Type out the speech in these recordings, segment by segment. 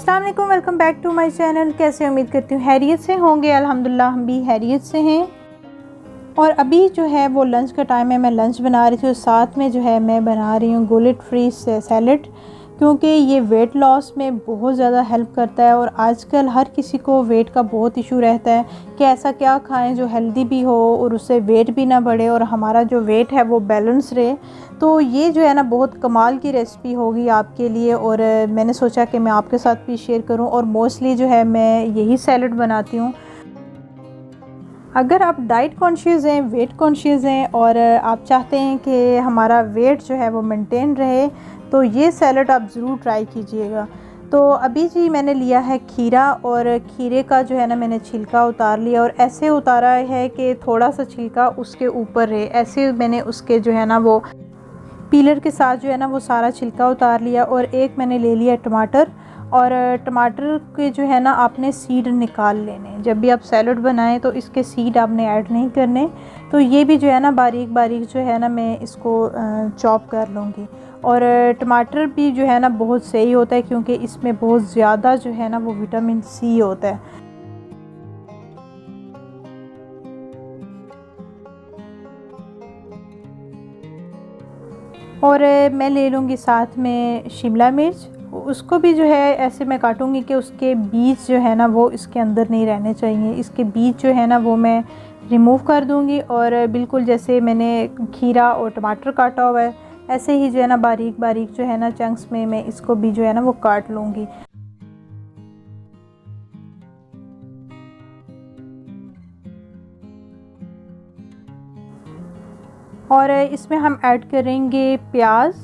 अस्सलाम वालेकुम, welcome back to my channel. कैसे उम्मीद करती हूँ हैरियत से होंगे। अल्हम्दुलिल्लाह हम भी हैरियत से हैं। और अभी जो है वो लंच का टाइम है, मैं लंच बना रही थी और साथ में जो है मैं बना रही हूँ गुलिट फ्री सैलड, क्योंकि ये वेट लॉस में बहुत ज़्यादा हेल्प करता है। और आजकल हर किसी को वेट का बहुत इशू रहता है कि ऐसा क्या खाएं जो हेल्दी भी हो और उससे वेट भी ना बढ़े और हमारा जो वेट है वो बैलेंस रहे। तो ये जो है ना बहुत कमाल की रेसिपी होगी आपके लिए और मैंने सोचा कि मैं आपके साथ भी शेयर करूं। और मोस्टली जो है मैं यही सैलड बनाती हूँ। अगर आप डाइट कॉन्शियस हैं, वेट कॉन्शियस हैं और आप चाहते हैं कि हमारा वेट जो है वो मेंटेन रहे, तो ये सैलड आप ज़रूर ट्राई कीजिएगा। तो अभी जी मैंने लिया है खीरा और खीरे का जो है ना मैंने छिलका उतार लिया और ऐसे उतारा है कि थोड़ा सा छिलका उसके ऊपर रहे। ऐसे मैंने उसके जो है ना वो पीलर के साथ जो है ना वो सारा छिलका उतार लिया। और एक मैंने ले लिया टमाटर, और टमाटर के जो है ना आपने सीड निकाल लेने। जब भी आप सैलड बनाएं तो इसके सीड आपने ऐड नहीं करने। तो ये भी जो है ना बारीक बारीक जो है ना मैं इसको चॉप कर लूँगी। और टमाटर भी जो है ना बहुत सही होता है क्योंकि इसमें बहुत ज़्यादा जो है ना वो विटामिन सी होता है। और मैं ले लूँगी साथ में शिमला मिर्च, उसको भी जो है ऐसे मैं काटूँगी कि उसके बीज जो है ना वो इसके अंदर नहीं रहने चाहिए। इसके बीज जो है ना वो मैं रिमूव कर दूँगी। और बिल्कुल जैसे मैंने खीरा और टमाटर काटा हुआ है ऐसे ही जो है ना बारीक बारीक जो है ना चंक्स में मैं इसको भी जो है ना वो काट लूँगी। और इसमें हम ऐड करेंगे प्याज।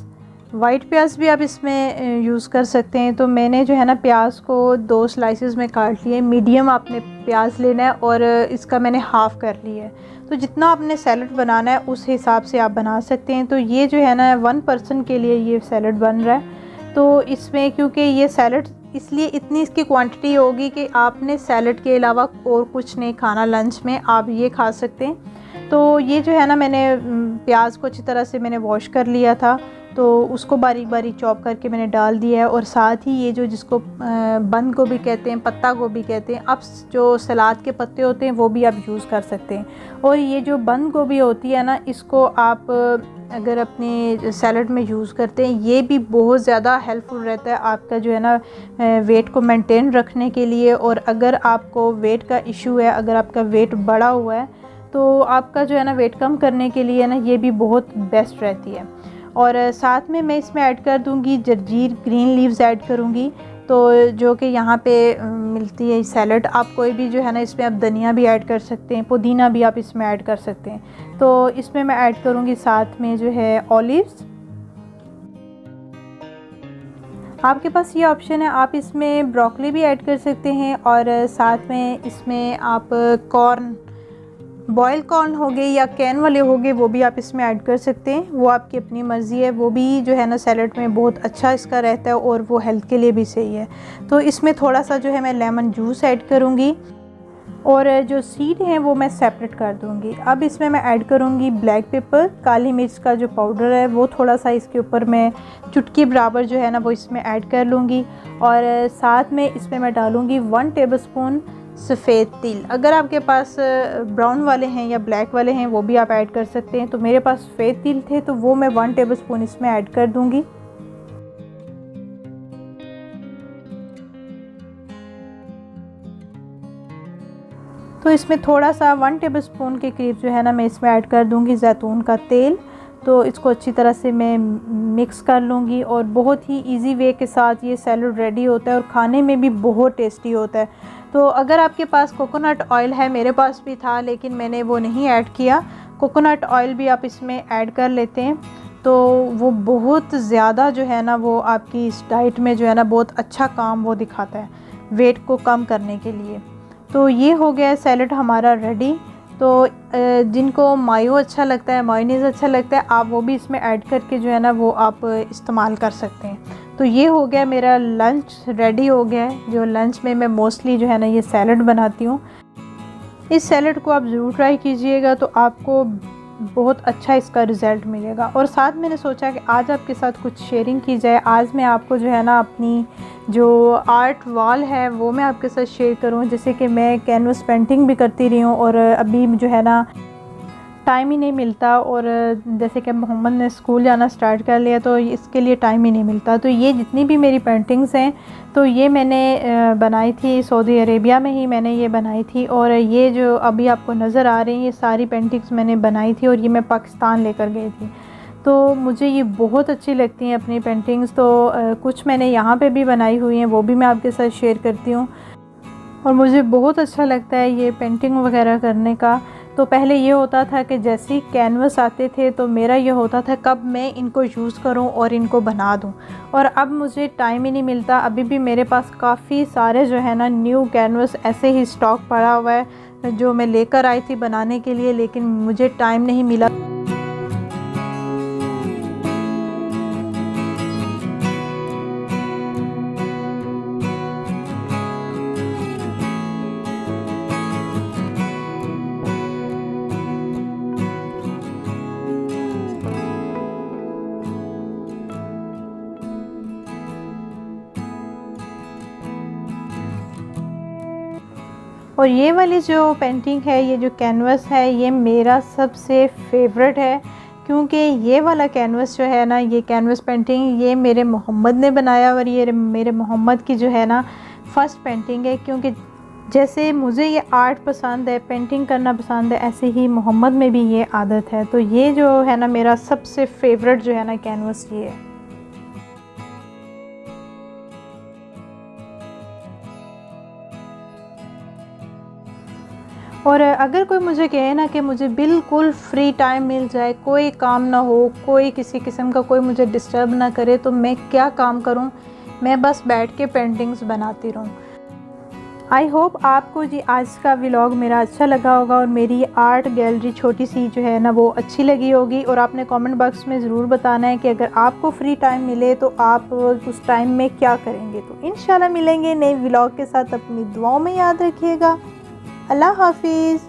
वाइट प्याज भी आप इसमें यूज़ कर सकते हैं। तो मैंने जो है ना प्याज को 2 स्लाइसेस में काट लिए। मीडियम आपने प्याज लेना है और इसका मैंने हाफ़ कर लिया है। तो जितना आपने सैलड बनाना है उस हिसाब से आप बना सकते हैं। तो ये जो है ना 1 पर्सन के लिए ये सैलड बन रहा है। तो इसमें क्योंकि ये सैलड इसलिए इतनी इसकी क्वांटिटी होगी कि आपने सैलड के अलावा और कुछ नहीं खाना, लंच में आप ये खा सकते हैं। तो ये जो है ना मैंने प्याज को अच्छी तरह से मैंने वॉश कर लिया था, तो उसको बारीक बारीक चॉप करके मैंने डाल दिया है। और साथ ही ये जो जिसको बंद गोभी कहते हैं, पत्ता गोभी कहते हैं, आप जो सलाद के पत्ते होते हैं वो भी आप यूज़ कर सकते हैं। और ये जो बंद गोभी होती है ना, इसको आप अगर अपने सैलड में यूज़ करते हैं, ये भी बहुत ज़्यादा हेल्पफुल रहता है आपका जो है ना वेट को मेंटेन रखने के लिए। और अगर आपको वेट का इशू है, अगर आपका वेट बढ़ा हुआ है, तो आपका जो है ना वेट कम करने के लिए ना ये भी बहुत बेस्ट रहती है। और साथ में मैं इसमें ऐड कर दूंगी जर्जीर, ग्रीन लीव्स ऐड करूंगी, तो जो कि यहाँ पे मिलती है सैलड। आप कोई भी जो है ना इसमें आप धनिया भी ऐड कर सकते हैं, पुदीना भी आप इसमें ऐड कर सकते हैं। तो इसमें मैं ऐड करूँगी साथ में जो है ऑलिव्स। आपके पास ये ऑप्शन है, आप इसमें ब्रोकली भी ऐड कर सकते हैं। और साथ में इसमें आप कॉर्न, बॉयल कॉर्न हो गए या कैन वाले हो गए, वो भी आप इसमें ऐड कर सकते हैं। वो आपकी अपनी मर्ज़ी है। वो भी जो है ना सैलड में बहुत अच्छा इसका रहता है और वो हेल्थ के लिए भी सही है। तो इसमें थोड़ा सा जो है मैं लेमन जूस ऐड करूँगी और जो सीड हैं वो मैं सेपरेट कर दूँगी। अब इसमें मैं ऐड करूँगी ब्लैक पेपर, काली मिर्च का जो पाउडर है वो थोड़ा सा इसके ऊपर मैं चुटकी बराबर जो है ना वो इसमें ऐड कर लूँगी। और साथ में इसमें मैं डालूँगी 1 टेबलस्पून सफ़ेद तिल। अगर आपके पास ब्राउन वाले हैं या ब्लैक वाले हैं वो भी आप ऐड कर सकते हैं। तो मेरे पास सफ़ेद तिल थे तो वो मैं 1 टेबलस्पून इसमें ऐड कर दूँगी। तो इसमें थोड़ा सा 1 टेबलस्पून के करीब जो है ना मैं इसमें ऐड कर दूँगी जैतून का तेल। तो इसको अच्छी तरह से मैं मिक्स कर लूँगी और बहुत ही इजी वे के साथ ये सैलड रेडी होता है और खाने में भी बहुत टेस्टी होता है। तो अगर आपके पास कोकोनट ऑयल है, मेरे पास भी था लेकिन मैंने वो नहीं ऐड किया, कोकोनट ऑयल भी आप इसमें ऐड कर लेते हैं तो वो बहुत ज़्यादा जो है ना वो आपकी इस डाइट में जो है ना बहुत अच्छा काम वो दिखाता है वेट को कम करने के लिए। तो ये हो गया सैलड हमारा रेडी। तो जिनको मायो अच्छा लगता है, मायोनीज़ अच्छा लगता है, आप वो भी इसमें ऐड करके जो है ना वो आप इस्तेमाल कर सकते हैं। तो ये हो गया मेरा लंच रेडी हो गया है। जो लंच में मैं मोस्टली जो है ना ये सैलड बनाती हूँ। इस सैलड को आप ज़रूर ट्राई कीजिएगा। तो आपको बहुत अच्छा इसका रिज़ल्ट मिलेगा। और साथ मैंने सोचा कि आज आपके साथ कुछ शेयरिंग की जाए। आज मैं आपको जो है ना अपनी जो आर्ट वॉल है वो मैं आपके साथ शेयर करूं। जैसे कि मैं कैनवस पेंटिंग भी करती रही हूँ और अभी जो है ना टाइम ही नहीं मिलता, और जैसे कि मोहम्मद ने स्कूल जाना स्टार्ट कर लिया तो इसके लिए टाइम ही नहीं मिलता। तो ये जितनी भी मेरी पेंटिंग्स हैं तो ये मैंने बनाई थी सऊदी अरेबिया में ही मैंने ये बनाई थी। और ये जो अभी आपको नज़र आ रही हैं ये सारी पेंटिंग्स मैंने बनाई थी और ये मैं पाकिस्तान लेकर गई थी। तो मुझे ये बहुत अच्छी लगती हैं अपनी पेंटिंग्स। तो कुछ मैंने यहाँ पे भी बनाई हुई हैं, वो भी मैं आपके साथ शेयर करती हूँ। और मुझे बहुत अच्छा लगता है ये पेंटिंग वगैरह करने का। तो पहले ये होता था कि जैसे ही कैनवस आते थे तो मेरा ये होता था कब मैं इनको यूज़ करूं और इनको बना दूं, और अब मुझे टाइम ही नहीं मिलता। अभी भी मेरे पास काफ़ी सारे जो है ना न्यू कैनवस ऐसे ही स्टॉक पड़ा हुआ है जो मैं लेकर आई थी बनाने के लिए, लेकिन मुझे टाइम नहीं मिला। और ये वाली जो पेंटिंग है, ये जो कैनवस है, ये मेरा सबसे फेवरेट है, क्योंकि ये वाला कैनवस जो है ना, ये कैनवस पेंटिंग ये मेरे मोहम्मद ने बनाया और ये मेरे मोहम्मद की जो है ना फ़र्स्ट पेंटिंग है। क्योंकि जैसे मुझे ये आर्ट पसंद है, पेंटिंग करना पसंद है, ऐसे ही मोहम्मद में भी ये आदत है। तो ये जो है ना मेरा सबसे फेवरेट जो है ना कैनवस ये है। और अगर कोई मुझे कहे ना कि मुझे बिल्कुल फ्री टाइम मिल जाए, कोई काम ना हो, कोई किसी किस्म का कोई मुझे डिस्टर्ब ना करे, तो मैं क्या काम करूं? मैं बस बैठ के पेंटिंग्स बनाती रहूं। आई होप आपको जी आज का व्लॉग मेरा अच्छा लगा होगा और मेरी आर्ट गैलरी छोटी सी जो है ना वो अच्छी लगी होगी। और आपने कमेंट बॉक्स में ज़रूर बताना है कि अगर आपको फ्री टाइम मिले तो आप उस टाइम में क्या करेंगे। तो इंशाल्लाह मिलेंगे नए व्लॉग के साथ। अपनी दुआओं में याद रखिएगा। अल्लाह हाफिज़।